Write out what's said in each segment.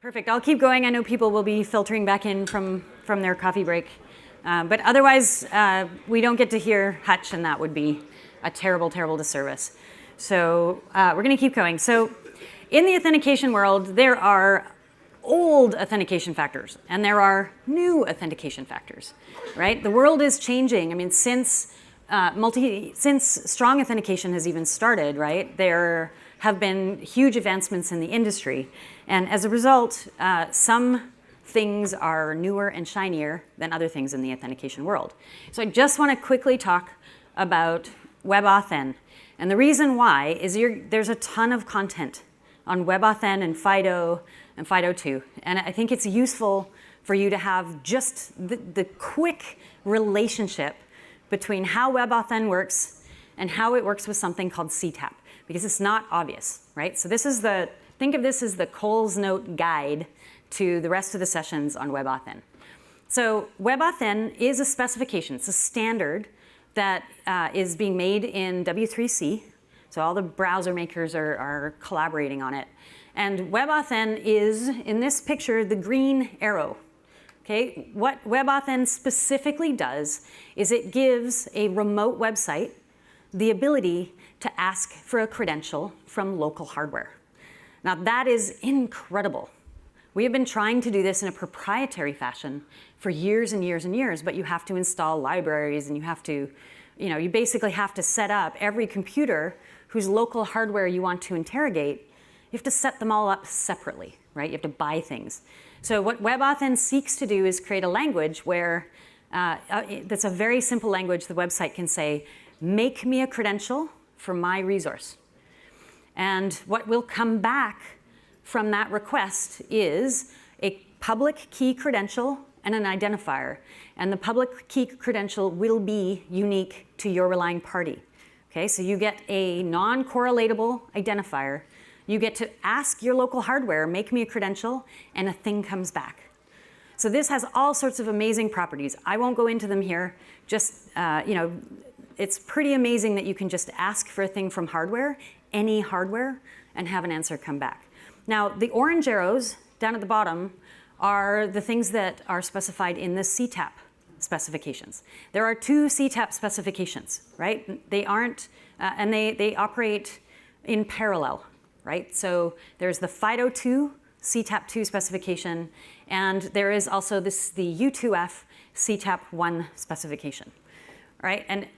Perfect. I'll keep going. I know people will be filtering back in from their coffee break. But otherwise, we don't get to hear Hutch, and that would be a terrible, terrible disservice. So we're going to keep going. So in the authentication world, there are old authentication factors, and there are new authentication factors, right? The world is changing. I mean, since strong authentication has even started, right, there have been huge advancements in the industry. And as a result, some things are newer and shinier than other things in the authentication world. So I just want to quickly talk about WebAuthn. And the reason why is there's a ton of content on WebAuthn and FIDO and FIDO2. And I think it's useful for you to have just the quick relationship between how WebAuthn works and how it works with something called CTAP, because it's not obvious, right? So think of this as the Coles Note guide to the rest of the sessions on WebAuthn. So WebAuthn is a specification. It's a standard that is being made in W3C. So all the browser makers are collaborating on it. And WebAuthn is, in this picture, the green arrow. Okay? What WebAuthn specifically does is it gives a remote website the ability to ask for a credential from local hardware. Now that is incredible. We have been trying to do this in a proprietary fashion for years and years and years, but you have to install libraries and you have to, you basically have to set up every computer whose local hardware you want to interrogate. You have to set them all up separately, right? You have to buy things. So what WebAuthn seeks to do is create a language where, that's a very simple language. The website can say, make me a credential for my resource. And what will come back from that request is a public key credential and an identifier. And the public key credential will be unique to your relying party. Okay, so you get a non-correlatable identifier. You get to ask your local hardware, make me a credential, and a thing comes back. So this has all sorts of amazing properties. I won't go into them here. Just, it's pretty amazing that you can just ask for a thing from hardware, any hardware, and have an answer come back. Now, the orange arrows down at the bottom are the things that are specified in the CTAP specifications. There are 2 CTAP specifications, right? They aren't, and they operate in parallel, right? So there's the FIDO2 CTAP2 specification, and there is also the U2F CTAP1 specification, right? And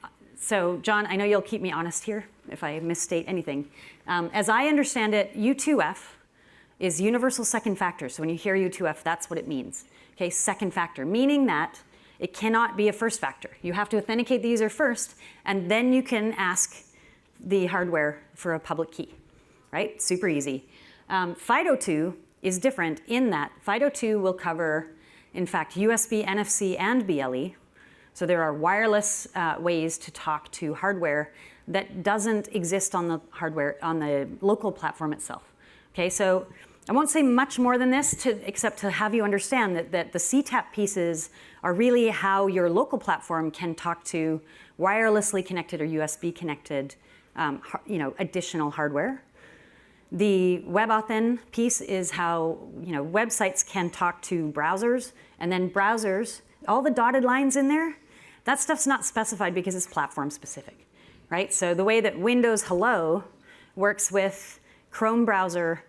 so, John, I know you'll keep me honest here if I misstate anything. As I understand it, U2F is universal second factor. So when you hear U2F, that's what it means. Okay, second factor, meaning that it cannot be a first factor. You have to authenticate the user first, and then you can ask the hardware for a public key, right? Super easy. FIDO2 is different in that FIDO2 will cover, in fact, USB, NFC, and BLE. So there are wireless ways to talk to hardware that doesn't exist on the hardware, on the local platform itself. Okay, so I won't say much more than this except to have you understand that the CTAP pieces are really how your local platform can talk to wirelessly connected or USB connected additional hardware. The WebAuthn piece is how websites can talk to browsers, and then browsers, all the dotted lines in there, that stuff's not specified because it's platform specific, right? So the way that Windows Hello works with Chrome browser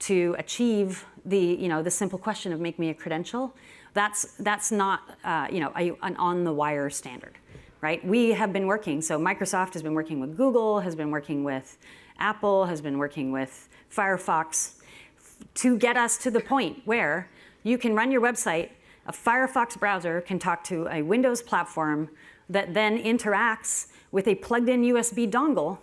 to achieve the simple question of make me a credential, that's not an on-the-wire standard, right? We have been working, so Microsoft has been working with Google, has been working with Apple, has been working with Firefox to get us to the point where you can run your website, a Firefox browser can talk to a Windows platform that then interacts with a plugged-in USB dongle,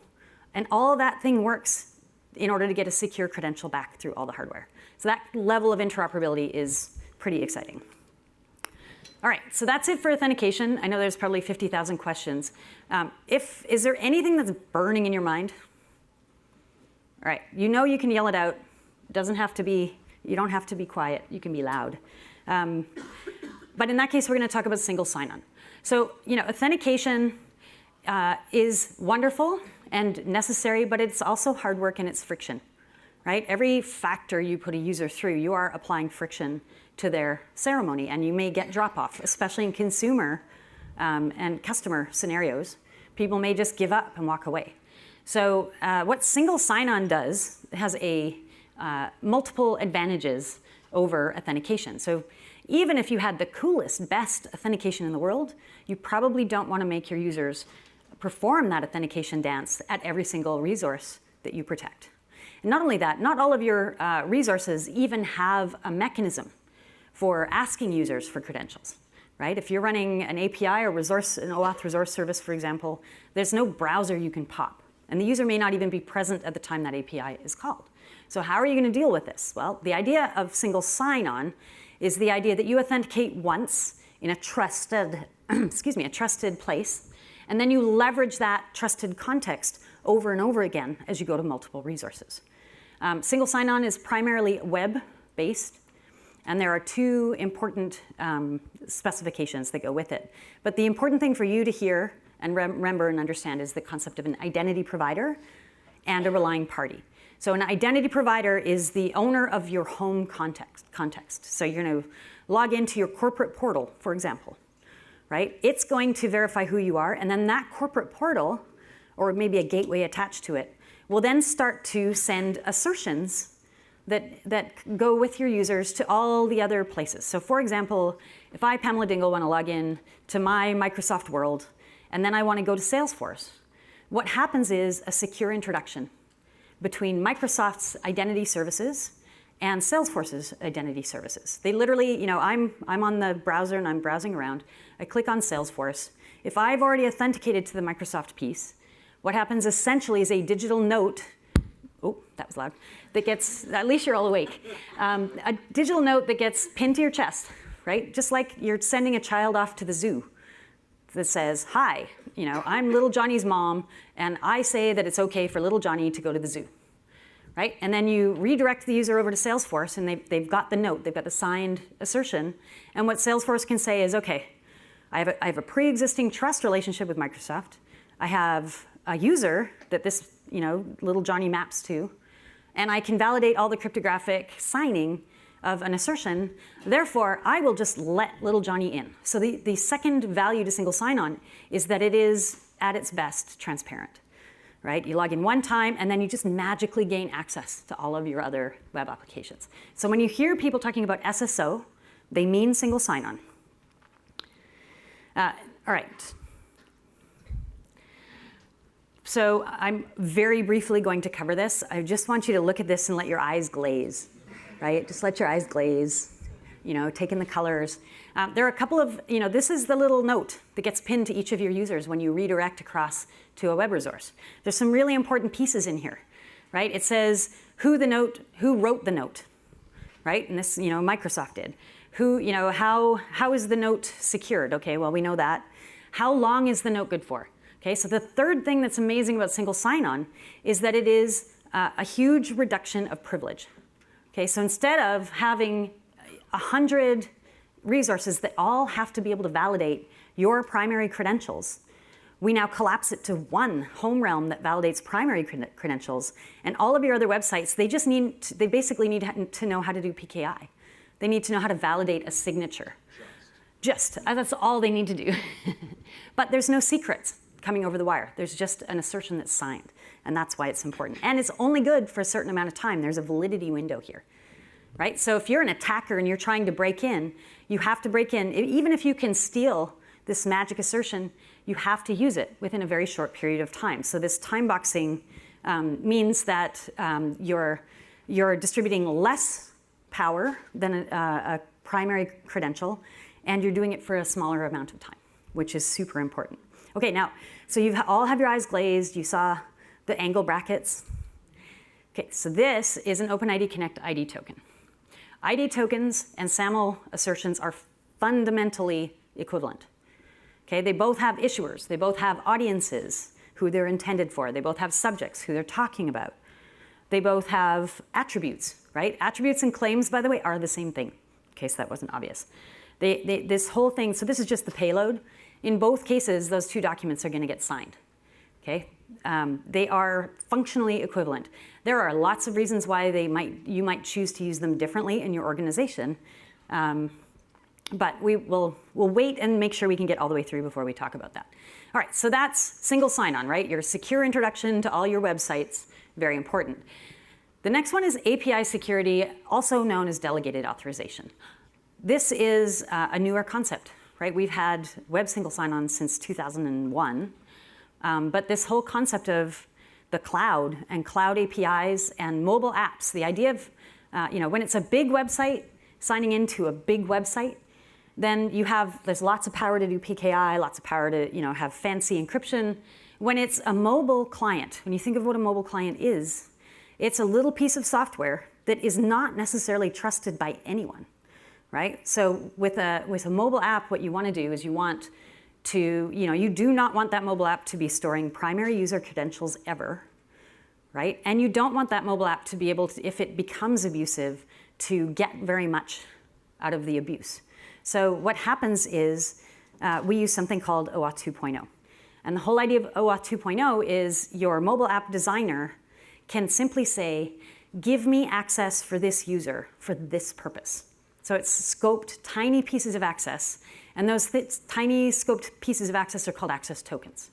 and all that thing works in order to get a secure credential back through all the hardware. So that level of interoperability is pretty exciting. All right, so that's it for authentication. I know there's probably 50,000 questions. Is there anything that's burning in your mind? All right, you can yell it out. It doesn't have to be, you don't have to be quiet. You can be loud. But in that case, we're going to talk about single sign-on. So, authentication is wonderful and necessary, but it's also hard work and it's friction, right? Every factor you put a user through, you are applying friction to their ceremony, and you may get drop-off, especially in consumer and customer scenarios. People may just give up and walk away. So what single sign-on does has multiple advantages over authentication. So even if you had the coolest, best authentication in the world, you probably don't want to make your users perform that authentication dance at every single resource that you protect. And not only that, not all of your resources even have a mechanism for asking users for credentials, right? If you're running an API or an OAuth resource service, for example, there's no browser you can pop. And the user may not even be present at the time that API is called. So how are you going to deal with this? Well, the idea of single sign-on is the idea that you authenticate once in a trusted, a trusted place, and then you leverage that trusted context over and over again as you go to multiple resources. Single sign-on is primarily web-based, and there are two important specifications that go with it. But the important thing for you to hear and remember and understand is the concept of an identity provider and a relying party. So an identity provider is the owner of your home context. So you're going to log into your corporate portal, for example, right? It's going to verify who you are, and then that corporate portal, or maybe a gateway attached to it, will then start to send assertions that go with your users to all the other places. So for example, if I, Pamela Dingle, want to log in to my Microsoft world, and then I want to go to Salesforce, what happens is a secure introduction between Microsoft's identity services and Salesforce's identity services. They literally, I'm on the browser and I'm browsing around. I click on Salesforce. If I've already authenticated to the Microsoft piece, what happens essentially is a digital note, oh, that was loud, that gets, at least you're all awake, a digital note that gets pinned to your chest, right? Just like you're sending a child off to the zoo that says, hi, I'm little Johnny's mom, and I say that it's okay for little Johnny to go to the zoo, right? And then you redirect the user over to Salesforce, and they've got the note, they've got the signed assertion, and what Salesforce can say is, okay, I have a pre-existing trust relationship with Microsoft, I have a user that this, little Johnny maps to, and I can validate all the cryptographic signing of an assertion. Therefore, I will just let little Johnny in. So the second value to single sign-on is that it is, at its best, transparent, right? You log in one time, and then you just magically gain access to all of your other web applications. So when you hear people talking about SSO, they mean single sign-on. All right. So I'm very briefly going to cover this. I just want you to look at this and let your eyes glaze, right? Just let your eyes glaze, take in the colors. There are a couple of, this is the little note that gets pinned to each of your users when you redirect across to a web resource. There's some really important pieces in here, right? It says who wrote the note, right? And this, Microsoft did. How is the note secured? Okay, well, we know that. How long is the note good for? Okay, so the third thing that's amazing about single sign-on is that it is a huge reduction of privilege. Okay, so instead of having 100 resources that all have to be able to validate your primary credentials, we now collapse it to one home realm that validates primary credentials, and all of your other websites, they basically need to know how to do PKI. They need to know how to validate a signature. That's all they need to do. But there's no secrets coming over the wire. There's just an assertion that's signed, and that's why it's important. And it's only good for a certain amount of time. There's a validity window here, right? So if you're an attacker and you're trying to break in, you have to break in. Even if you can steal this magic assertion, you have to use it within a very short period of time. So this time boxing means that you're distributing less power than a primary credential, and you're doing it for a smaller amount of time, which is super important. Okay, now, so you all have your eyes glazed. You saw the angle brackets. Okay, so this is an OpenID Connect ID token. ID tokens and SAML assertions are fundamentally equivalent. Okay, they both have issuers. They both have audiences, who they're intended for. They both have subjects, who they're talking about. They both have attributes, right? Attributes and claims, by the way, are the same thing, in case that wasn't obvious. This whole thing, so this is just the payload. In both cases, those two documents are going to get signed. Okay? They are functionally equivalent. There are lots of reasons why you might choose to use them differently in your organization, but we'll wait and make sure we can get all the way through before we talk about that. All right, so that's single sign-on, right? Your secure introduction to all your websites, very important. The next one is API security, also known as delegated authorization. This is a newer concept, right? We've had web single sign-on since 2001, but this whole concept of the cloud and cloud APIs and mobile apps, the idea of, when it's a big website, signing into a big website, then there's lots of power to do PKI, lots of power to have fancy encryption. When it's a mobile client, when you think of what a mobile client is, it's a little piece of software that is not necessarily trusted by anyone, right? So with a mobile app, what you want to do is you do not want that mobile app to be storing primary user credentials ever, right? And you don't want that mobile app to be able to, if it becomes abusive, to get very much out of the abuse. So what happens is we use something called OAuth 2.0. And the whole idea of OAuth 2.0 is your mobile app designer can simply say, give me access for this user for this purpose. So it's scoped tiny pieces of access, and those tiny scoped pieces of access are called access tokens.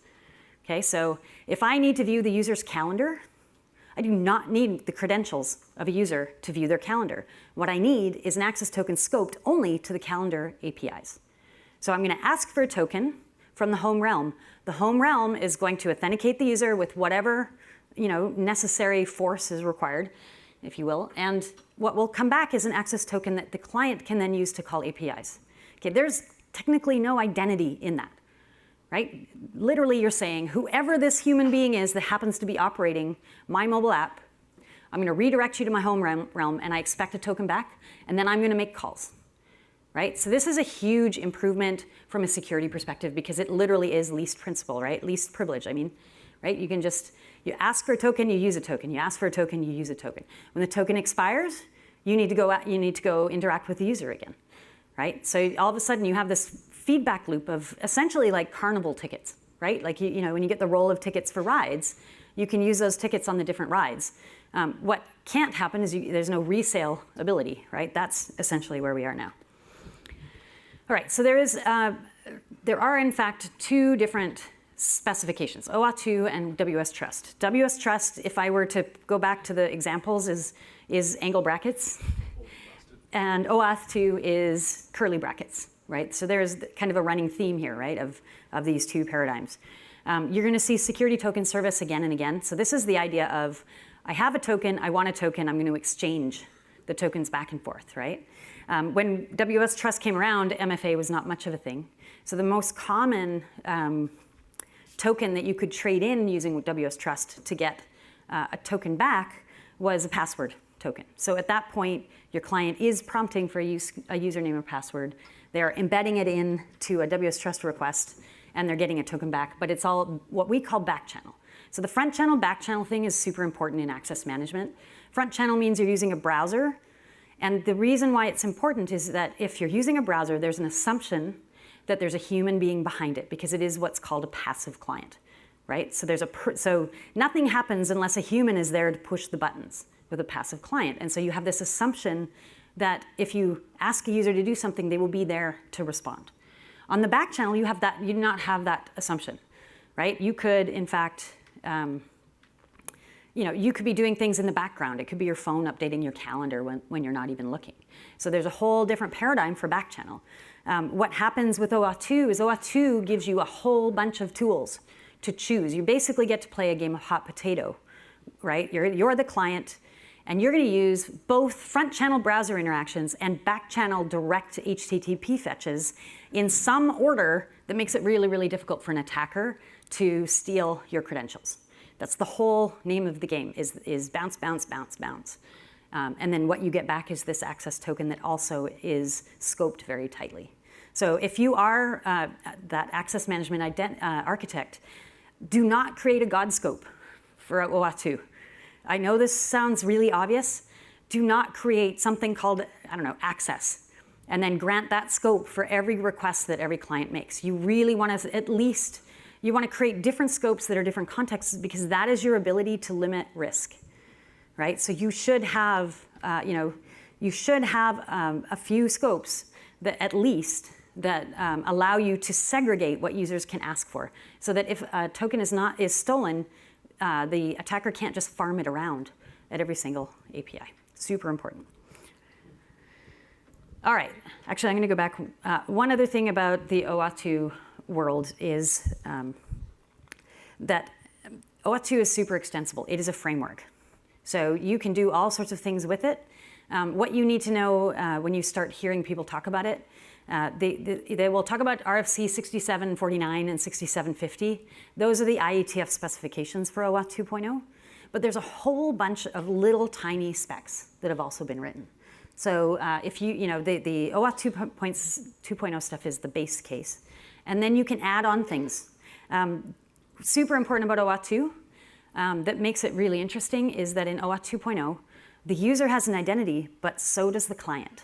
Okay, so if I need to view the user's calendar, I do not need the credentials of a user to view their calendar. What I need is an access token scoped only to the calendar APIs. So I'm going to ask for a token from the home realm. The home realm is going to authenticate the user with whatever necessary force is required, if you will. And what will come back is an access token that the client can then use to call APIs. Okay, there's technically no identity in that. Right? Literally, you're saying, whoever this human being is that happens to be operating my mobile app, I'm going to redirect you to my home realm, and I expect a token back, and then I'm going to make calls. Right? So this is a huge improvement from a security perspective because it literally is least principal, right? Least privilege, I mean. Right? You ask for a token, you use a token. You ask for a token, you use a token. When the token expires, you need to go interact with the user again. Right? So all of a sudden, you have this feedback loop of essentially like carnival tickets, right? Like, when you get the roll of tickets for rides, you can use those tickets on the different rides. What can't happen is there's no resale ability, right? That's essentially where we are now. All right, so there are in fact two different specifications, OAuth 2 and WSTrust. WSTrust, if I were to go back to the examples, is angle brackets, and OAuth 2 is curly brackets. Right? So there's kind of a running theme here, right, of these two paradigms. You're going to see security token service again and again. So this is the idea of, I have a token, I want a token, I'm going to exchange the tokens back and forth, right? When WSTrust came around, MFA was not much of a thing. So the most common token that you could trade in using WSTrust to get a token back was a password token. So at that point, your client is prompting for a username or password. They're embedding it into a WSTrust request, and they're getting a token back, but it's all what we call back channel. So the front channel, back channel thing is super important in access management. Front channel means you're using a browser, and the reason why it's important is that if you're using a browser, there's an assumption that there's a human being behind it, because it is what's called a passive client, right? So so nothing happens unless a human is there to push the buttons with a passive client, and so you have this assumption that if you ask a user to do something, they will be there to respond. On the back channel, you do not have that assumption, right? You could, in fact, you could be doing things in the background. It could be your phone updating your calendar when you're not even looking. So there's a whole different paradigm for back channel. What happens with OAuth 2 is OAuth 2 gives you a whole bunch of tools to choose. You basically get to play a game of hot potato, right? You're the client, and you're going to use both front channel browser interactions and back channel direct HTTP fetches in some order that makes it really, really difficult for an attacker to steal your credentials. That's the whole name of the game, is bounce, bounce, bounce, bounce. And then what you get back is this access token that also is scoped very tightly. So if you are that access management architect, do not create a God scope for OAuth 2. I know this sounds really obvious. Do not create something called, access, and then grant that scope for every request that every client makes. You really want to at least, You want to create different scopes that are different contexts because that is your ability to limit risk, right? So you should have, a few scopes that at least that allow you to segregate what users can ask for, so that if a token is stolen, the attacker can't just farm it around at every single API. Super important. All right, actually I'm going to go back. One other thing about the OAuth 2 world is that OAuth 2 is super extensible. It is a framework. So you can do all sorts of things with it. What you need to know when you start hearing people talk about it, they will talk about RFC 6749 and 6750. Those are the IETF specifications for OAuth 2.0. But there's a whole bunch of little tiny specs that have also been written. So if the OAuth 2.0 stuff is the base case. And then you can add on things. Super important about OAuth 2 that makes it really interesting is that in OAuth 2.0, the user has an identity, but so does the client.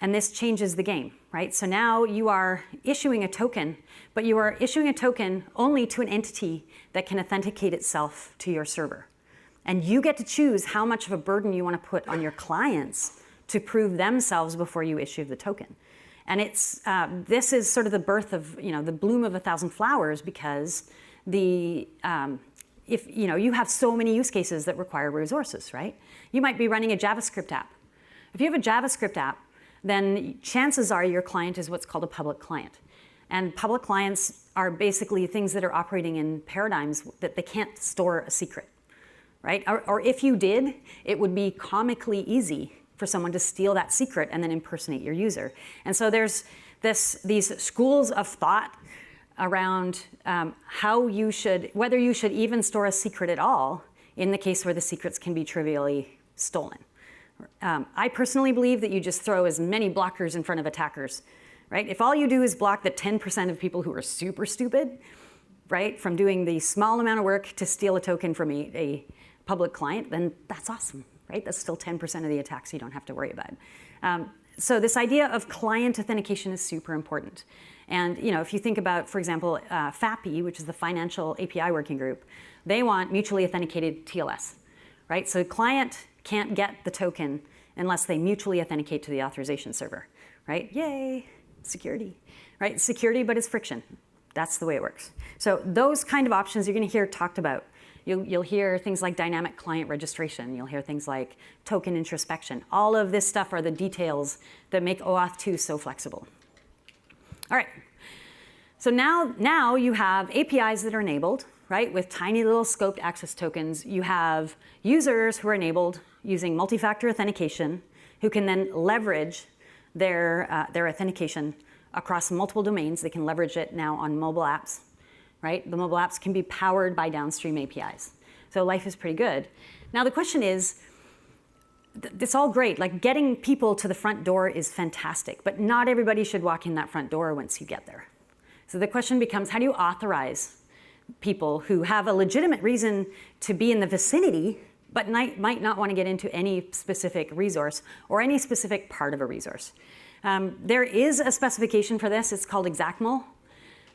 And this changes the game, right? So now you are issuing a token, but you are issuing a token only to an entity that can authenticate itself to your server. And you get to choose how much of a burden you want to put on your clients to prove themselves before you issue the token. And this is sort of the birth of the bloom of 1,000 flowers, because if you have so many use cases that require resources, right? You might be running a JavaScript app. If you have a JavaScript app, then chances are your client is what's called a public client. And public clients are basically things that are operating in paradigms that they can't store a secret, right? Or if you did, it would be comically easy for someone to steal that secret and then impersonate your user. And so there's these schools of thought around whether you should even store a secret at all in the case where the secrets can be trivially stolen. I personally believe that you just throw as many blockers in front of attackers, right? If all you do is block the 10% of people who are super stupid, right, from doing the small amount of work to steal a token from a public client, then that's awesome, right? That's still 10% of the attacks you don't have to worry about. So this idea of client authentication is super important. And if you think about, for example, FAPI, which is the Financial API Working Group, they want mutually authenticated TLS, right? So client can't get the token unless they mutually authenticate to the authorization server, right? Yay, security, right? Security, but it's friction. That's the way it works. So those kind of options you're going to hear talked about. You'll hear things like dynamic client registration. You'll hear things like token introspection. All of this stuff are the details that make OAuth 2 so flexible. All right. So now you have APIs that are enabled, right, with tiny little scoped access tokens. You have users who are enabled using multi-factor authentication who can then leverage their authentication across multiple domains. They can leverage it now on mobile apps, right? The mobile apps can be powered by downstream APIs. So life is pretty good. Now the question is, it's all great. Like getting people to the front door is fantastic, but not everybody should walk in that front door once you get there. So the question becomes, how do you authorize people who have a legitimate reason to be in the vicinity, but might not want to get into any specific resource or any specific part of a resource? There is a specification for this. It's called XACML.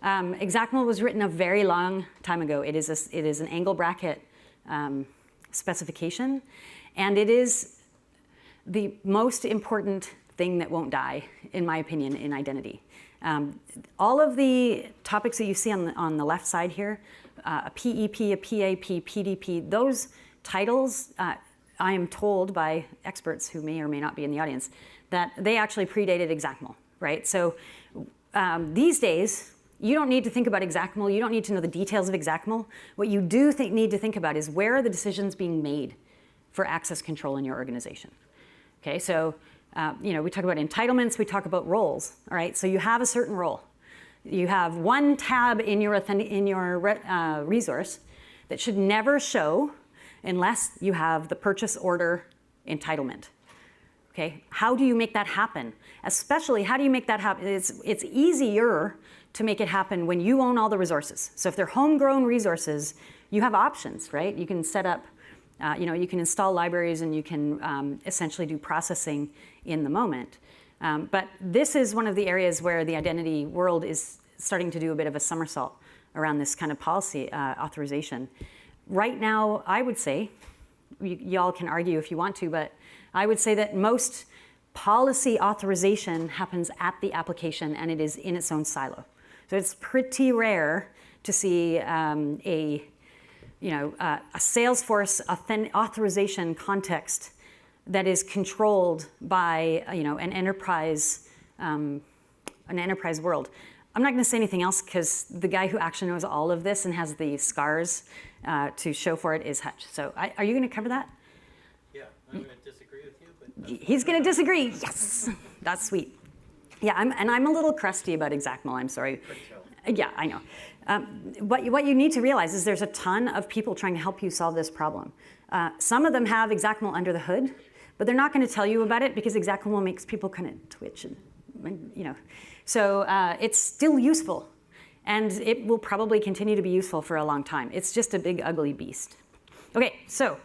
XACML was written a very long time ago. It is an angle bracket specification, and it is the most important thing that won't die, in my opinion, in identity. All of the topics that you see on the left side here, a PEP, a PAP, PDP, those titles, I am told by experts who may or may not be in the audience, that they actually predated XACML, right? So these days, you don't need to think about XACML. You don't need to know the details of XACML. What you do need to think about is where are the decisions being made for access control in your organization. Okay, so we talk about entitlements, we talk about roles, all right? So you have a certain role. You have one tab in your resource that should never show unless you have the purchase order entitlement. Okay, how do you make that happen? Especially, how do you make that happen? It's easier to make it happen when you own all the resources. So if they're homegrown resources, you have options, right? You can set up, you can install libraries and you can essentially do processing in the moment. But this is one of the areas where the identity world is starting to do a bit of a somersault around this kind of policy authorization. Right now, I would say, y'all can argue if you want to, but I would say that most policy authorization happens at the application and it is in its own silo. So it's pretty rare to see a Salesforce authorization context that is controlled by an enterprise world. I'm not going to say anything else because the guy who actually knows all of this and has the scars to show for it is Hutch. So are you going to cover that? Yeah, I'm going to disagree with you. But he's going to disagree. Yes, that's sweet. Yeah, I'm a little crusty about XACML. I'm sorry. Yeah, I know. What you need to realize is there's a ton of people trying to help you solve this problem. Some of them have XACML under the hood, but they're not going to tell you about it because XACML makes people kind of twitch and So it's still useful, and it will probably continue to be useful for a long time. It's just a big, ugly beast. Okay, so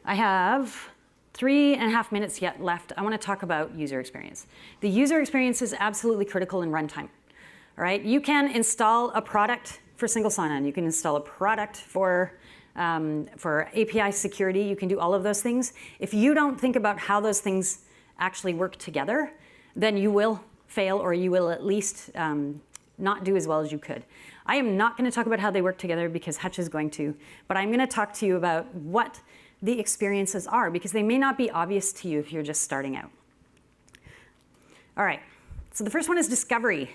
I have 3.5 minutes yet left. I want to talk about user experience. The user experience is absolutely critical in runtime. All right, you can install a product for single sign-on. You can install a product for API security. You can do all of those things. If you don't think about how those things actually work together, then you will fail, or you will at least not do as well as you could. I am not going to talk about how they work together because Hutch is going to, but I'm going to talk to you about what the experiences are, because they may not be obvious to you if you're just starting out. All right, so the first one is discovery.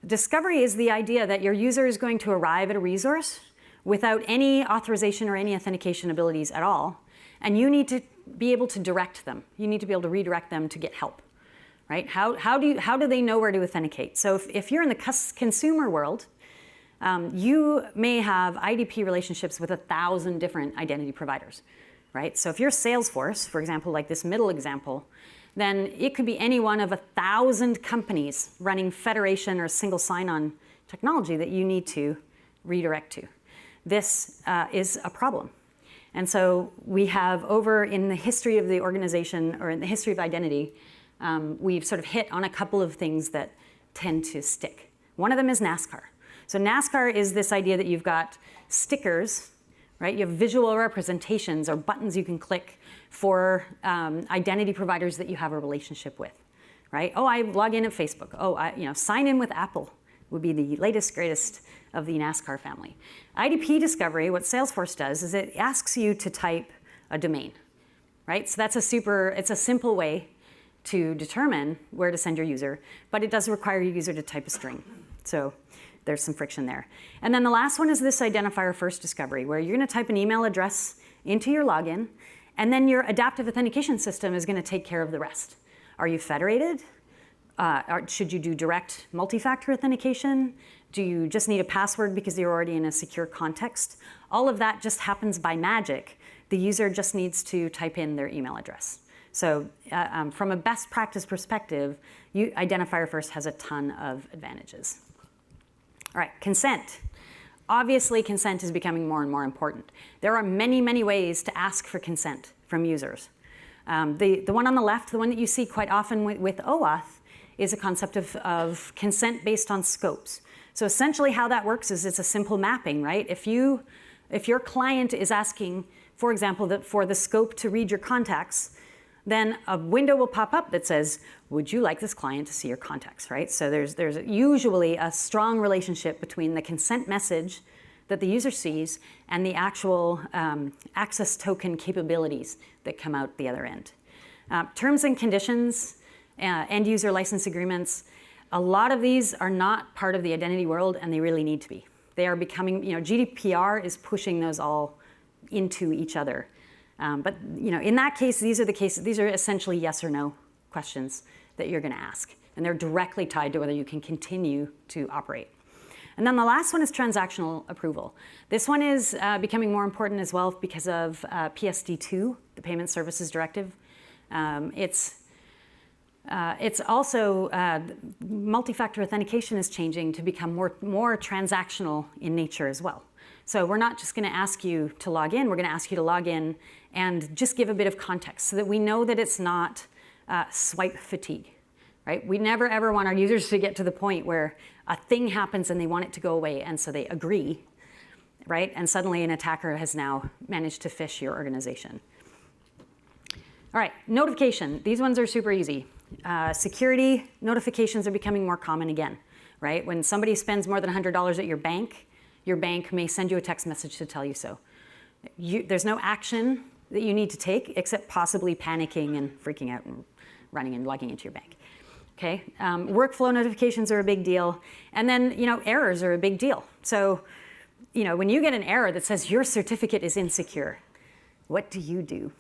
Discovery is the idea that your user is going to arrive at a resource without any authorization or any authentication abilities at all, and you need to be able to direct them. You need to be able to redirect them to get help. Right? How do they know where to authenticate? So if you're in the consumer world, you may have IDP relationships with 1,000 different identity providers, right? So if you're Salesforce, for example, like this middle example, then it could be any one of 1,000 companies running federation or single sign-on technology that you need to redirect to. This is a problem. And so we have over in the history of the organization, or in the history of identity, we've sort of hit on a couple of things that tend to stick. One of them is NASCAR. So NASCAR is this idea that you've got stickers, right? You have visual representations or buttons you can click for identity providers that you have a relationship with, right? Oh, I log in at Facebook. Oh, sign in with Apple would be the latest, greatest of the NASCAR family. IDP discovery, what Salesforce does is it asks you to type a domain, right? So it's a simple way to determine where to send your user, but it does require your user to type a string. So there's some friction there. And then the last one is this identifier first discovery, where you're going to type an email address into your login, and then your adaptive authentication system is going to take care of the rest. Are you federated? Should you do direct multi-factor authentication? Do you just need a password because you're already in a secure context? All of that just happens by magic. The user just needs to type in their email address. So from a best practice perspective, identifier first has a ton of advantages. All right, consent. Obviously, consent is becoming more and more important. There are many, many ways to ask for consent from users. The one on the left, the one that you see quite often with OAuth, is a concept of consent based on scopes. So essentially how that works is it's a simple mapping, right? If your client is asking, for example, for the scope to read your contacts, then a window will pop up that says, would you like this client to see your contacts, right? So there's usually a strong relationship between the consent message that the user sees and the actual access token capabilities that come out the other end. Terms and conditions, end user license agreements, a lot of these are not part of the identity world, and they really need to be. They are becoming, GDPR is pushing those all into each other. But in that case, these are essentially yes or no questions that you're going to ask, and they're directly tied to whether you can continue to operate. And then the last one is transactional approval. This one is becoming more important as well because of PSD2, the Payment Services Directive. It's also multi-factor authentication is changing to become more transactional in nature as well. So we're not just going to ask you to log in, we're going to ask you to log in and just give a bit of context so that we know that it's not swipe fatigue, right? We never ever want our users to get to the point where a thing happens and they want it to go away, and so they agree, right? And suddenly an attacker has now managed to phish your organization. All right, notification. These ones are super easy. Security notifications are becoming more common again, right? When somebody spends more than $100 at your bank may send you a text message to tell you so. There's no action that you need to take except possibly panicking and freaking out and running and logging into your bank. Okay, workflow notifications are a big deal. And then, errors are a big deal. So, when you get an error that says your certificate is insecure, what do you do?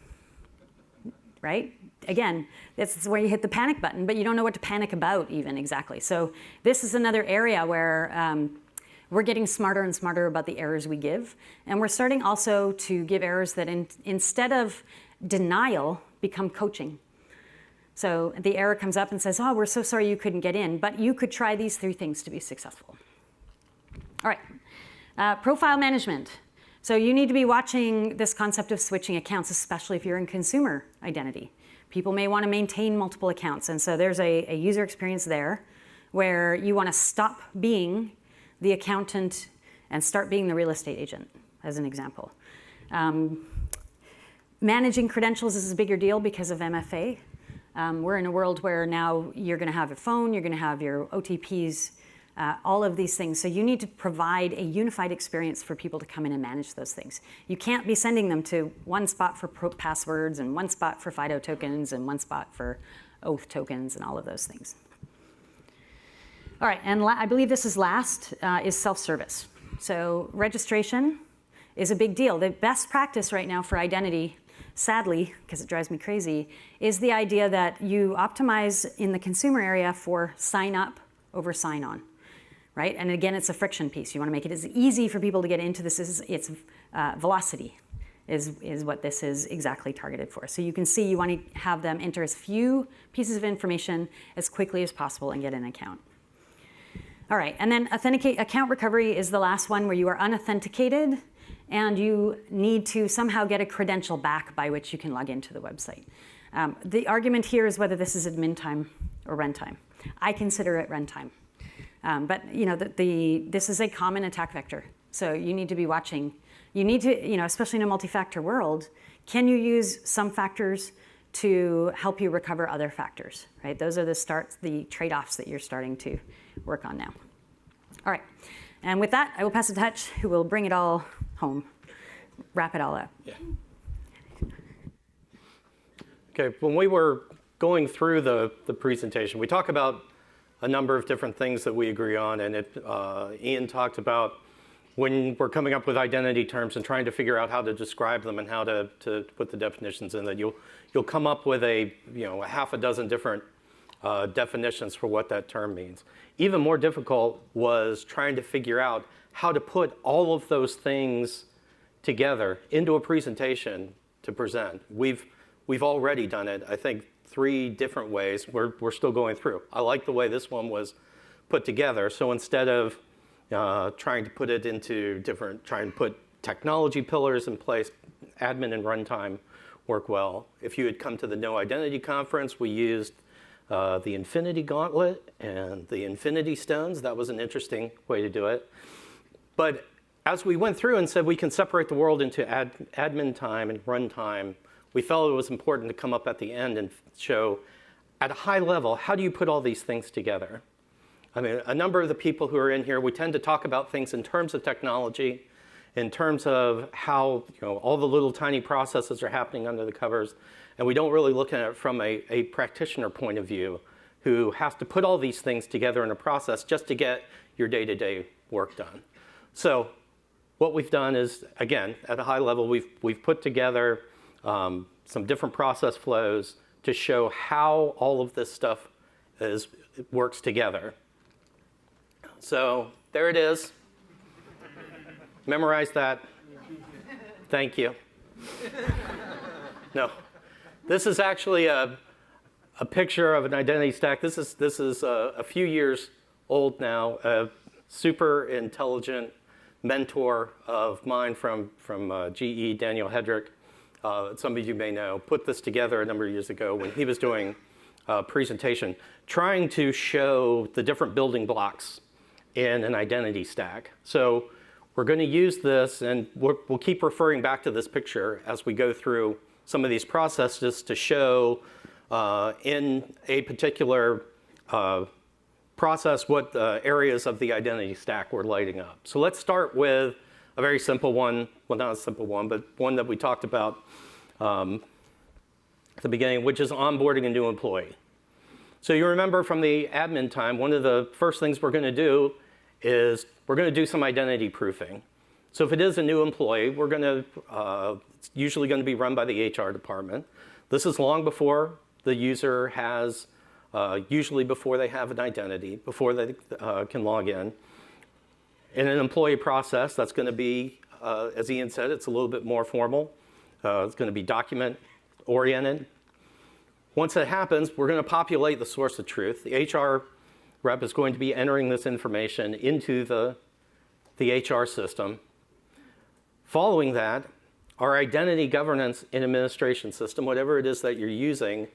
Right? Again, this is where you hit the panic button, but you don't know what to panic about even exactly. So this is another area where we're getting smarter and smarter about the errors we give. And we're starting also to give errors that instead of denial, become coaching. So the error comes up and says, oh, we're so sorry you couldn't get in, but you could try these 3 things to be successful. All right, profile management. So you need to be watching this concept of switching accounts, especially if you're in consumer identity. People may want to maintain multiple accounts, and so there's a user experience there where you want to stop being the accountant and start being the real estate agent, as an example. Managing credentials is a bigger deal because of MFA. We're in a world where now you're going to have your phone, you're going to have your OTPs, all of these things. So you need to provide a unified experience for people to come in and manage those things. You can't be sending them to one spot for passwords and one spot for FIDO tokens and one spot for OAuth tokens and all of those things. All right, and I believe this is last, is self-service. So registration is a big deal. The best practice right now for identity, sadly, because it drives me crazy, is the idea that you optimize in the consumer area for sign up over sign on. Right? And again, it's a friction piece. You want to make it as easy for people to get into this. It's velocity is what this is exactly targeted for. So you can see you want to have them enter as few pieces of information as quickly as possible and get an account. All right, and then account recovery is the last one where you are unauthenticated and you need to somehow get a credential back by which you can log into the website. The argument here is whether this is admin time or runtime. I consider it runtime. But this is a common attack vector. So you need to be watching. You need to, especially in a multi-factor world, can you use some factors to help you recover other factors, right? Those are the trade-offs that you're starting to work on now. All right, and with that, I will pass it to Hutch, who will bring it all home, wrap it all up. Yeah. Okay, when we were going through the presentation, we talk about a number of different things that we agree on, and Ian talked about when we're coming up with identity terms and trying to figure out how to describe them and how to put the definitions in, that you'll come up with a half a dozen different definitions for what that term means. Even more difficult was trying to figure out how to put all of those things together into a presentation to present. We've already done it, I think, 3 different ways. We're still going through. I like the way this one was put together. So instead of trying to put it into trying to put technology pillars in place, admin and runtime work well. If you had come to the No Identity Conference, we used the Infinity Gauntlet and the Infinity Stones. That was an interesting way to do it. But as we went through and said we can separate the world into admin time and runtime, we felt it was important to come up at the end and show, at a high level, how do you put all these things together? I mean, a number of the people who are in here, we tend to talk about things in terms of technology, in terms of how all the little tiny processes are happening under the covers, and we don't really look at it from a practitioner point of view who has to put all these things together in a process just to get your day-to-day work done. So what we've done is, again, at a high level, we've put together some different process flows to show how all of this stuff works together. So there it is. Memorize that. Thank you. No, this is actually a picture of an identity stack. This is a few years old now. A super intelligent mentor of mine from GE, Daniel Hedrick, some of you may know, put this together a number of years ago when he was doing presentation, trying to show the different building blocks in an identity stack. So we're going to use this, and we'll keep referring back to this picture as we go through some of these processes to show in a particular process what areas of the identity stack we're lighting up. So let's start with a very simple one, well, not a simple one, but one that we talked about at the beginning, which is onboarding a new employee. So you remember from the admin time, one of the first things we're going to do is we're going to do some identity proofing. So if it is a new employee, we're going to, it's usually going to be run by the HR department. This is long before the user has, usually before they have an identity, before they can log in. In an employee process, that's going to be, as Ian said, it's a little bit more formal. It's going to be document-oriented. Once that happens, we're going to populate the source of truth. The HR rep is going to be entering this information into the HR system. Following that, our identity governance and administration system, whatever it is that you're using,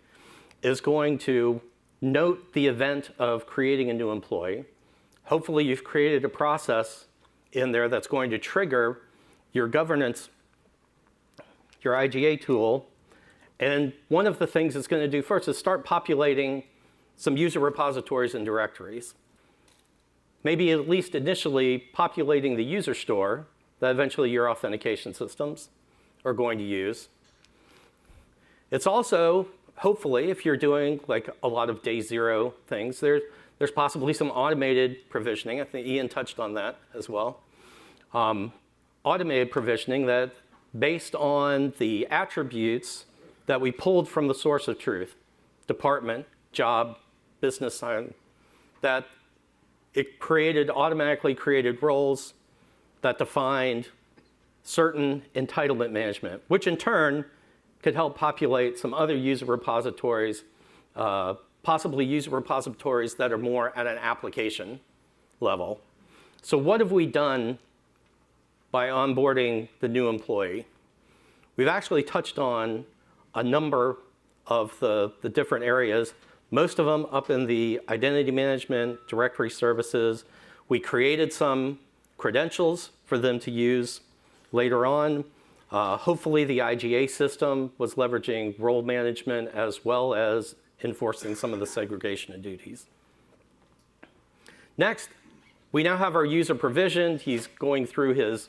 is going to note the event of creating a new employee. Hopefully you've created a process in there that's going to trigger your governance, your IGA tool. And one of the things it's going to do first is start populating some user repositories and directories. Maybe at least initially populating the user store that eventually your authentication systems are going to use. It's also, hopefully, if you're doing like a lot of day zero things, there's possibly some automated provisioning. I think Ian touched on that as well. Automated provisioning that based on the attributes that we pulled from the source of truth, department, job, business sign, that it automatically created roles that defined certain entitlement management, which in turn could help populate some other user repositories, possibly user repositories that are more at an application level. So what have we done by onboarding the new employee? We've actually touched on a number of the different areas, most of them up in the identity management, directory services. We created some credentials for them to use later on. Hopefully the IGA system was leveraging role management as well as enforcing some of the segregation of duties. Next, we now have our user provisioned. He's going through his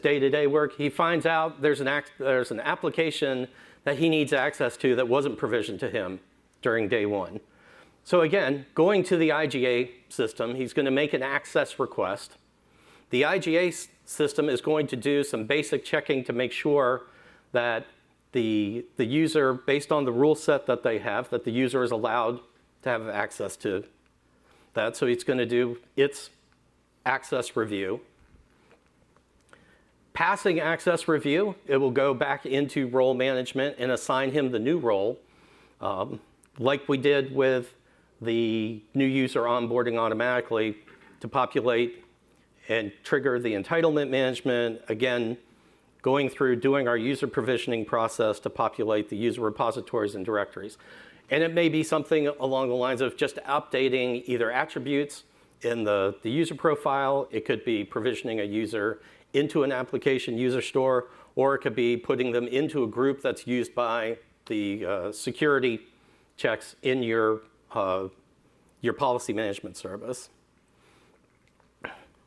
day-to-day work. He finds out there's an application that he needs access to that wasn't provisioned to him during day one. So again, going to the IGA system, he's going to make an access request. The IGA system is going to do some basic checking to make sure that the user, based on the rule set that they have, that the user is allowed to have access to that. So it's going to do its access review. Passing access review, it will go back into role management and assign him the new role, like we did with the new user onboarding automatically to populate and trigger the entitlement management, again, going through doing our user provisioning process to populate the user repositories and directories. And it may be something along the lines of just updating either attributes in the user profile. It could be provisioning a user into an application user store, or it could be putting them into a group that's used by the security checks in your policy management service.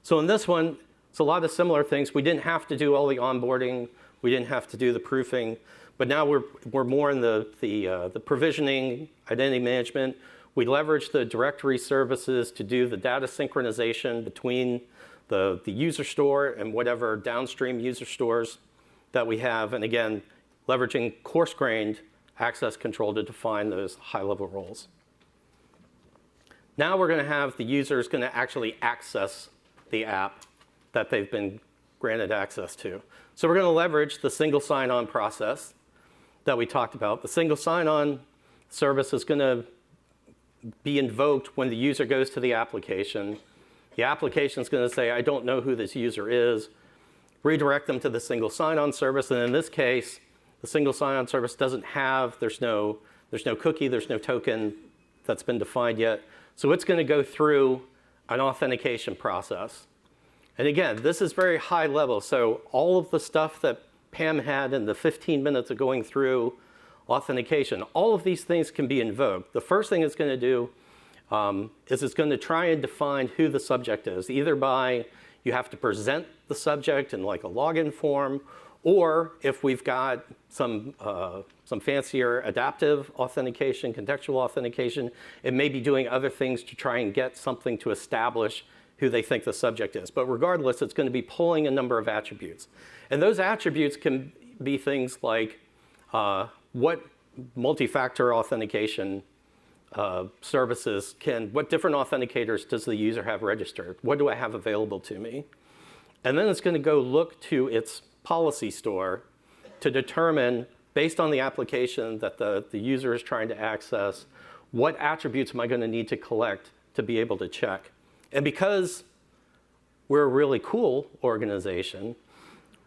So in this one, it's a lot of similar things. We didn't have to do all the onboarding. We didn't have to do the proofing. But now we're more in the provisioning, identity management. We leverage the directory services to do the data synchronization between the user store and whatever downstream user stores that we have. And again, leveraging coarse-grained access control to define those high-level roles. Now we're going to have the users going to actually access the app that they've been granted access to. So we're going to leverage the single sign-on process that we talked about. The single sign-on service is going to be invoked when the user goes to the application. The application is going to say, I don't know who this user is, redirect them to the single sign-on service. And in this case, the single sign-on service doesn't have, there's no There's no cookie, there's no token that's been defined yet. So it's going to go through an authentication process. And again, this is very high level. So all of the stuff that Pam had in the 15 minutes of going through authentication, all of these things can be invoked. The first thing it's going to do is it's going to try and define who the subject is, either by you have to present the subject in like a login form, or if we've got some fancier adaptive authentication, contextual authentication, it may be doing other things to try and get something to establish who they think the subject is. But regardless, it's going to be pulling a number of attributes. And those attributes can be things like what multi-factor authentication services what different authenticators does the user have registered? What do I have available to me? And then it's going to go look to its policy store to determine, based on the application that the user is trying to access, what attributes am I going to need to collect to be able to check? And because we're a really cool organization,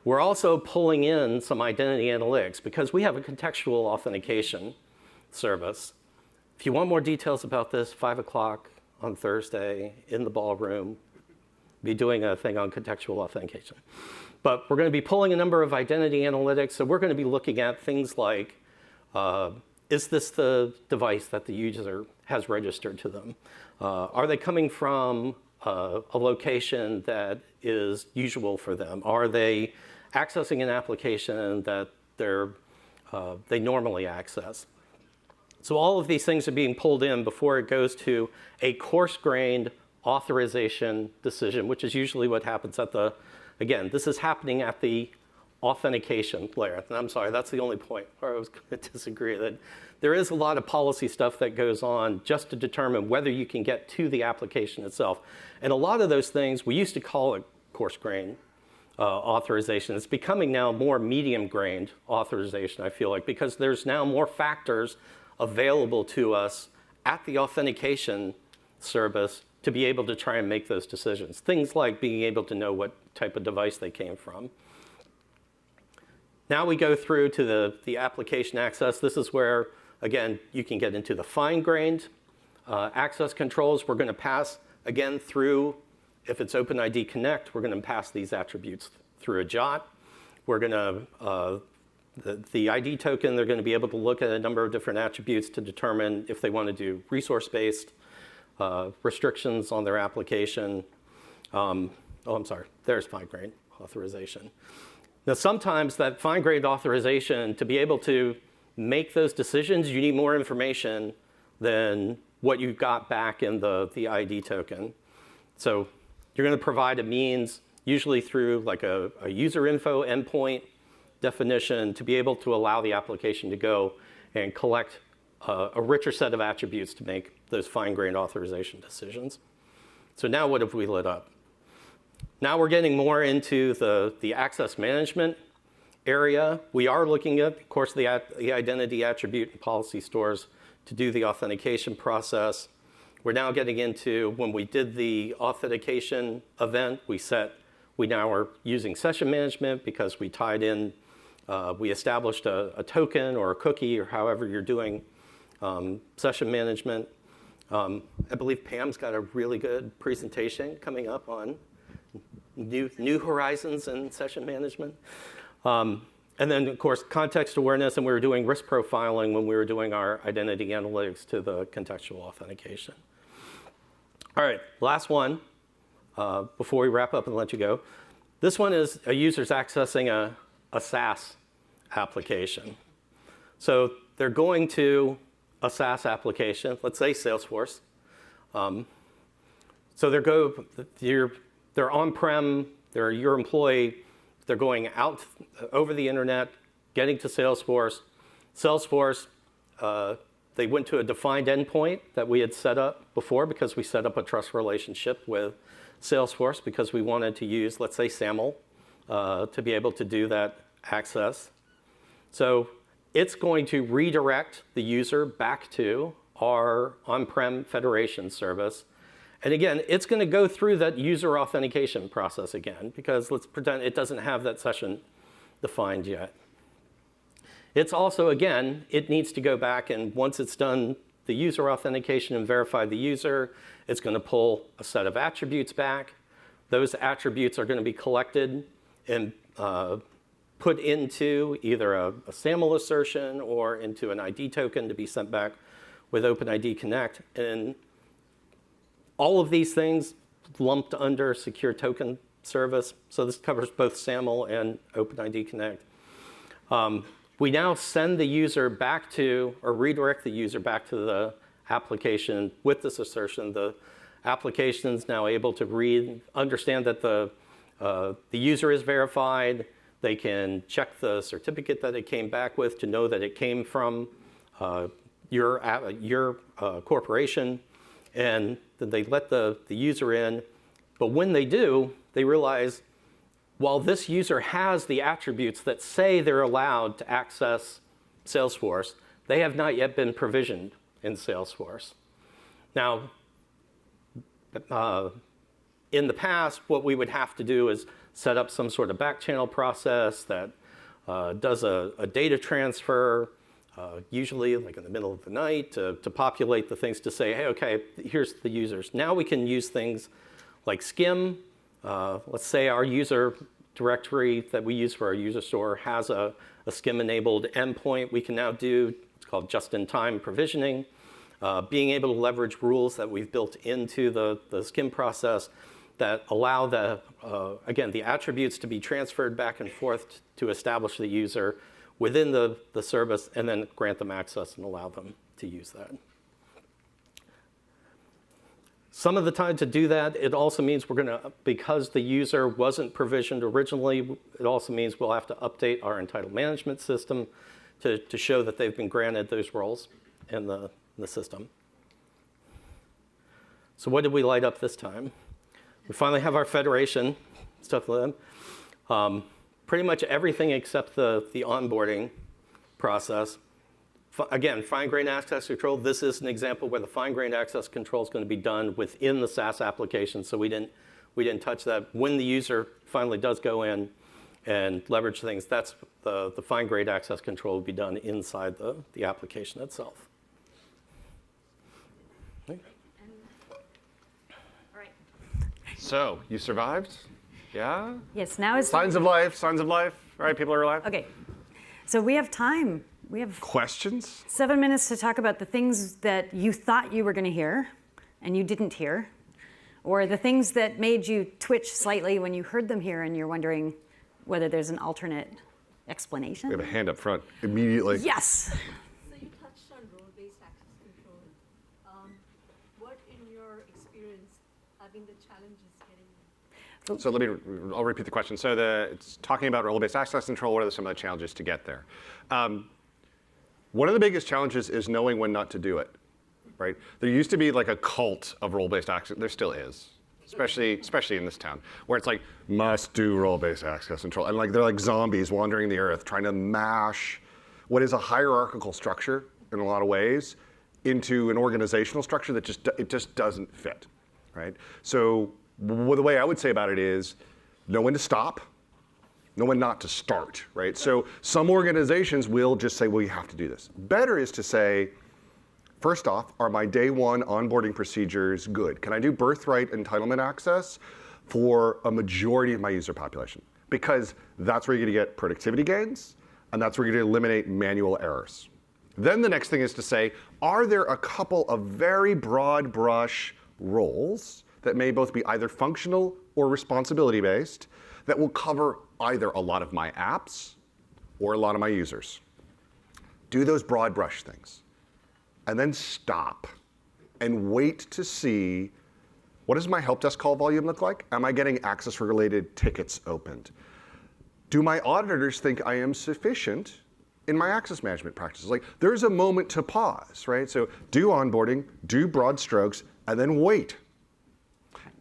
we're also pulling in some identity analytics because we have a contextual authentication service. If you want more details about this, 5 o'clock on Thursday in the ballroom, be doing a thing on contextual authentication. But we're going to be pulling a number of identity analytics. So we're going to be looking at things like, is this the device that the user has registered to them? Are they coming from a location that is usual for them? Are they accessing an application that they normally access? So all of these things are being pulled in before it goes to a coarse-grained authorization decision, which is usually what happens at again, this is happening at the authentication layer. And I'm sorry, that's the only point where I was going to disagree, that there is a lot of policy stuff that goes on just to determine whether you can get to the application itself. And a lot of those things, we used to call it coarse-grained authorization. It's becoming now more medium-grained authorization, I feel like, because there's now more factors available to us at the authentication service to be able to try and make those decisions. Things like being able to know what type of device they came from. Now we go through to the application access. This is where, again, you can get into the fine-grained access controls. We're going to pass, again, through, if it's OpenID Connect, we're going to pass these attributes through a JOT. We're going to the ID token, they're going to be able to look at a number of different attributes to determine if they want to do resource-based restrictions on their application. I'm sorry, there's fine-grained authorization. Now, sometimes that fine-grained authorization, to be able to make those decisions, you need more information than what you got back in the ID token. So you're going to provide a means, usually through like a user info endpoint definition, to be able to allow the application to go and collect a richer set of attributes to make those fine-grained authorization decisions. So now what have we lit up? Now we're getting more into the access management area. We are looking at, of course, the identity attribute and policy stores to do the authentication process. We're now getting into, when we did the authentication event, we now are using session management because we tied in, we established a token or a cookie or however you're doing session management. I believe Pam's got a really good presentation coming up on new horizons in session management. And then, of course, context awareness, and we were doing risk profiling when we were doing our identity analytics to the contextual authentication. All right, last one before we wrap up and let you go. This one is a user's accessing a SaaS application. So they're going to a SaaS application, let's say Salesforce. So they're on-prem, they're your employee, they're going out over the internet, getting to Salesforce. Salesforce, they went to a defined endpoint that we had set up before because we set up a trust relationship with Salesforce because we wanted to use, let's say, SAML to be able to do that access. So it's going to redirect the user back to our on-prem federation service. And again, it's going to go through that user authentication process again, because let's pretend it doesn't have that session defined yet. It's also, again, it needs to go back, and once it's done the user authentication and verify the user, it's going to pull a set of attributes back. Those attributes are going to be collected and put into either a SAML assertion or into an ID token to be sent back with OpenID Connect. And all of these things lumped under secure token service. So this covers both SAML and OpenID Connect. We now send the user back to, or redirect the user back to the application with this assertion. The application is now able to understand that the user is verified. They can check the certificate that it came back with to know that it came from your corporation, and then they let the user in. But when they do, they realize, while this user has the attributes that say they're allowed to access Salesforce, they have not yet been provisioned in Salesforce. Now, in the past, what we would have to do is set up some sort of back channel process that does a data transfer, usually like in the middle of the night, to populate the things to say, hey, okay, here's the users. Now we can use things like skim. Let's say our user directory that we use for our user store has a skim-enabled endpoint. We can now do, it's called just-in-time provisioning, being able to leverage rules that we've built into the skim process that allow again, the attributes to be transferred back and forth to establish the user within the service, and then grant them access and allow them to use that. Some of the time to do that, it also means we're going to, because the user wasn't provisioned originally, it also means we'll have to update our entitled management system to show that they've been granted those roles in the system. So what did we light up this time? We finally have our federation stuff like that. Pretty much everything except the onboarding process. Again, fine-grained access control, this is an example where the fine-grained access control is going to be done within the SaaS application, so we didn't touch that. When the user finally does go in and leverage things, that's the fine-grained access control will be done inside the application itself. Okay. All right. So, you survived? Yeah? Yes, now is... Signs of life, signs of life. All right, people are alive? Okay, so we have time. We have Questions? 7 minutes to talk about the things that you thought you were going to hear and you didn't hear, or the things that made you twitch slightly when you heard them here and you're wondering whether there's an alternate explanation. We have a hand up front immediately. Yes. So you touched on role-based access control. What, in your experience, have been the challenges getting there? So I'll repeat the question. So it's talking about role-based access control. What are some of the challenges to get there? One of the biggest challenges is knowing when not to do it, right? There used to be like a cult of role-based access. There still is, especially in this town, where it's like, must do role-based access control. And like they're like zombies wandering the earth, trying to mash what is a hierarchical structure in a lot of ways into an organizational structure that just doesn't fit, right? So the way I would say about it is know when to stop, know when not to start, right? So some organizations will just say, well, you have to do this. Better is to say, first off, are my day one onboarding procedures good? Can I do birthright entitlement access for a majority of my user population? Because that's where you're gonna get productivity gains, and that's where you're gonna eliminate manual errors. Then the next thing is to say, are there a couple of very broad brush roles that may both be either functional or responsibility based that will cover either a lot of my apps or a lot of my users? Do those broad brush things. And then stop and wait to see, what does my help desk call volume look like? Am I getting access-related tickets opened? Do my auditors think I am sufficient in my access management practices? Like, there's a moment to pause, right? So do onboarding, do broad strokes, and then wait.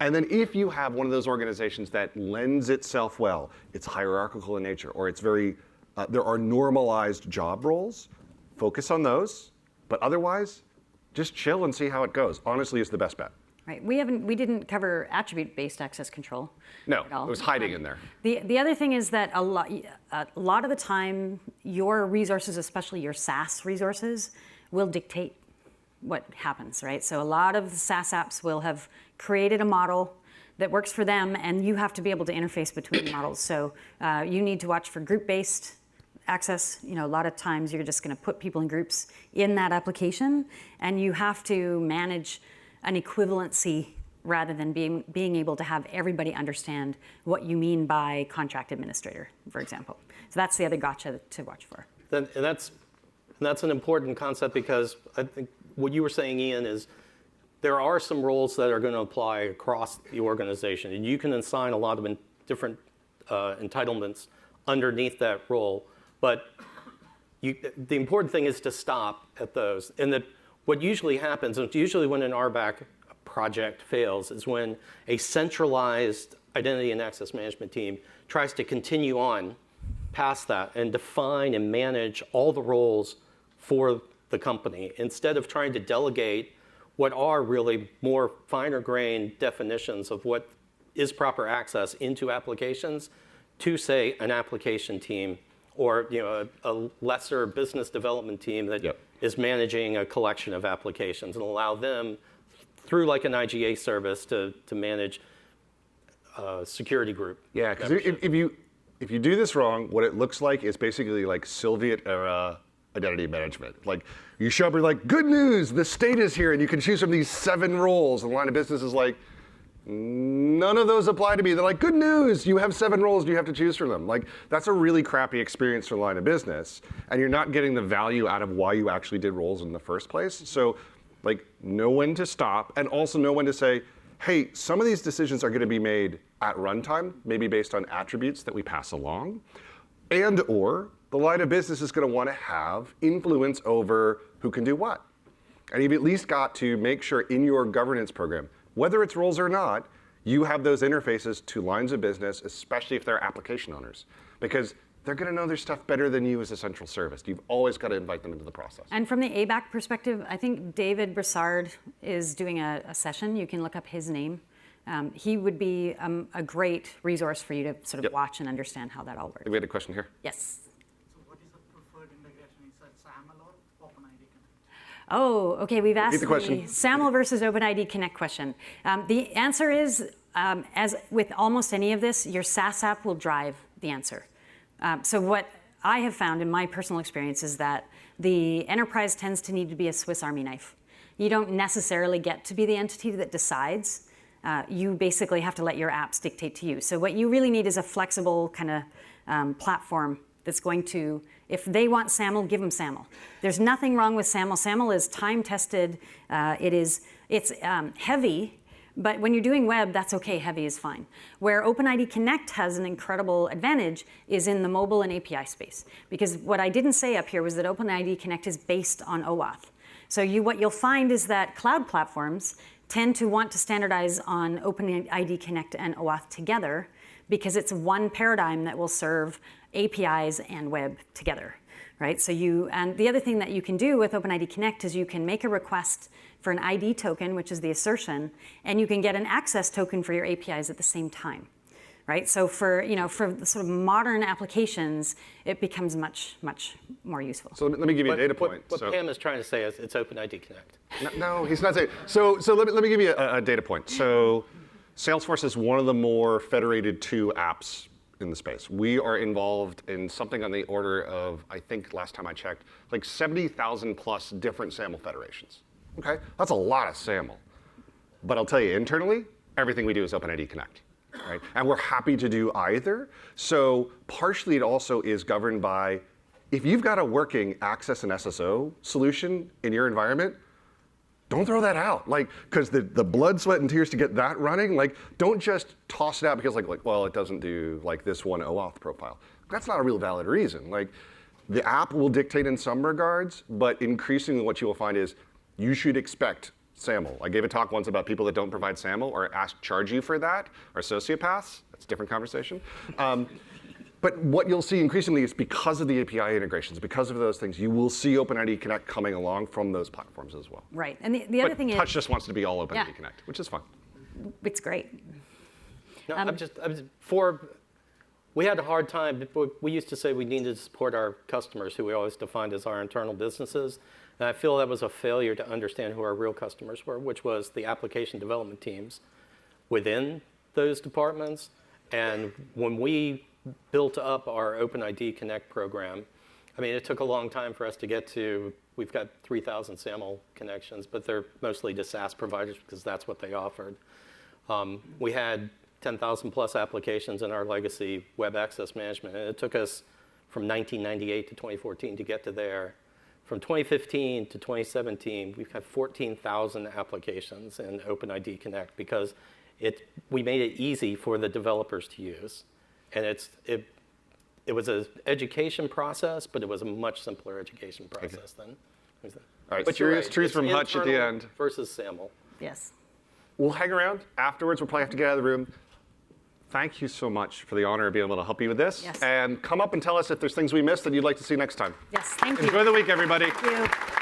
And then if you have one of those organizations that lends itself well, it's hierarchical in nature, or it's very, there are normalized job roles, focus on those. But otherwise, just chill and see how it goes. Honestly, it's the best bet. Right. We didn't cover attribute-based access control. No, at all. it was hiding in there. The other thing is that a lot of the time, your resources, especially your SaaS resources, will dictate what happens, right? So a lot of the SaaS apps will have created a model that works for them, and you have to be able to interface between models. So you need to watch for group-based access. A lot of times you're just going to put people in groups in that application, and you have to manage an equivalency rather than being able to have everybody understand what you mean by contract administrator, for example. So that's the other gotcha to watch for. And that's an important concept, because I think what you were saying, Ian, is there are some roles that are going to apply across the organization, and you can assign a lot of different entitlements underneath that role. But the important thing is to stop at those. And that what usually happens, and usually when an RBAC project fails, is when a centralized identity and access management team tries to continue on past that and define and manage all the roles for the company, instead of trying to delegate what are really more finer grained definitions of what is proper access into applications to, say, an application team, or a lesser business development team that is managing a collection of applications, and allow them, through like an IGA service, to manage a security group. Yeah, because if you do this wrong, what it looks like is basically like Soviet era identity management. Like, you show up, you're like, good news, the state is here, and you can choose from these 7 roles. And the line of business is like, none of those apply to me. They're like, good news, you have 7 roles, you have to choose from them. Like, that's a really crappy experience for line of business, and you're not getting the value out of why you actually did roles in the first place. So, like, know when to stop, and also know when to say, hey, some of these decisions are going to be made at runtime, maybe based on attributes that we pass along, and or the line of business is going to want to have influence over who can do what. And you've at least got to make sure in your governance program, whether it's roles or not, you have those interfaces to lines of business, especially if they're application owners, because they're going to know their stuff better than you as a central service. You've always got to invite them into the process. And from the ABAC perspective, I think David Broussard is doing a session. You can look up his name. He would be a great resource for you to sort of watch and understand how that all works. We had a question here. Yes. So what is the preferred integration? Is that SAML or OpenID Connect? Oh, okay. We've asked the question. SAML versus OpenID Connect question. The answer is, as with almost any of this, your SaaS app will drive the answer. So what I have found in my personal experience is that the enterprise tends to need to be a Swiss Army knife. You don't necessarily get to be the entity that decides. You basically have to let your apps dictate to you. So what you really need is a flexible kind of platform that's going to, if they want SAML, give them SAML. There's nothing wrong with SAML. SAML is time-tested. It's heavy. But when you're doing web, that's okay, heavy is fine. Where OpenID Connect has an incredible advantage is in the mobile and API space. Because what I didn't say up here was that OpenID Connect is based on OAuth. So what you'll find is that cloud platforms tend to want to standardize on OpenID Connect and OAuth together, because it's one paradigm that will serve APIs and web together, right? So and the other thing that you can do with OpenID Connect is you can make a request for an ID token, which is the assertion, and you can get an access token for your APIs at the same time, right? So for the sort of modern applications, it becomes much, much more useful. So let me give you a data point. What Pam is trying to say is it's OpenID Connect. No, he's not saying. So let me give you a data point. So Salesforce is one of the more federated 2 apps in the space. We are involved in something on the order of, I think last time I checked, like 70,000 plus different SAML federations. Okay, that's a lot of SAML. But I'll tell you, internally, everything we do is OpenID Connect, right? And we're happy to do either. So partially it also is governed by, if you've got a working access and SSO solution in your environment, don't throw that out. Like, because the blood, sweat, and tears to get that running, like, don't just toss it out because well, it doesn't do like this one OAuth profile. That's not a real valid reason. Like, the app will dictate in some regards, but increasingly what you will find is you should expect SAML. I gave a talk once about people that don't provide SAML or charge you for that, or sociopaths. That's a different conversation. But what you'll see increasingly is because of the API integrations, because of those things, you will see OpenID Connect coming along from those platforms as well. Right. And the other thing Touch is, just wants to be all OpenID Yeah. Connect, which is fun. it's great. No, we had a hard time. We used to say we needed to support our customers, who we always defined as our internal businesses. And I feel that was a failure to understand who our real customers were, which was the application development teams within those departments. And when we built up our OpenID Connect program, I mean, it took a long time for us to get to, we've got 3,000 SAML connections, but they're mostly to SaaS providers because that's what they offered. We had 10,000 plus applications in our legacy web access management, and it took us from 1998 to 2014 to get to there. From 2015 to 2017, we've got 14,000 applications in OpenID Connect because we made it easy for the developers to use. And it was an education process, but it was a much simpler education process than. All right, But you're serious right, truth it's from Hutch at the internal end. versus SAML. Yes. We'll hang around afterwards. We'll probably have to get out of the room. Thank you so much for the honor of being able to help you with this. Yes. And come up and tell us if there's things we missed that you'd like to see next time. Yes, thank you. Enjoy the week, everybody. Thank you.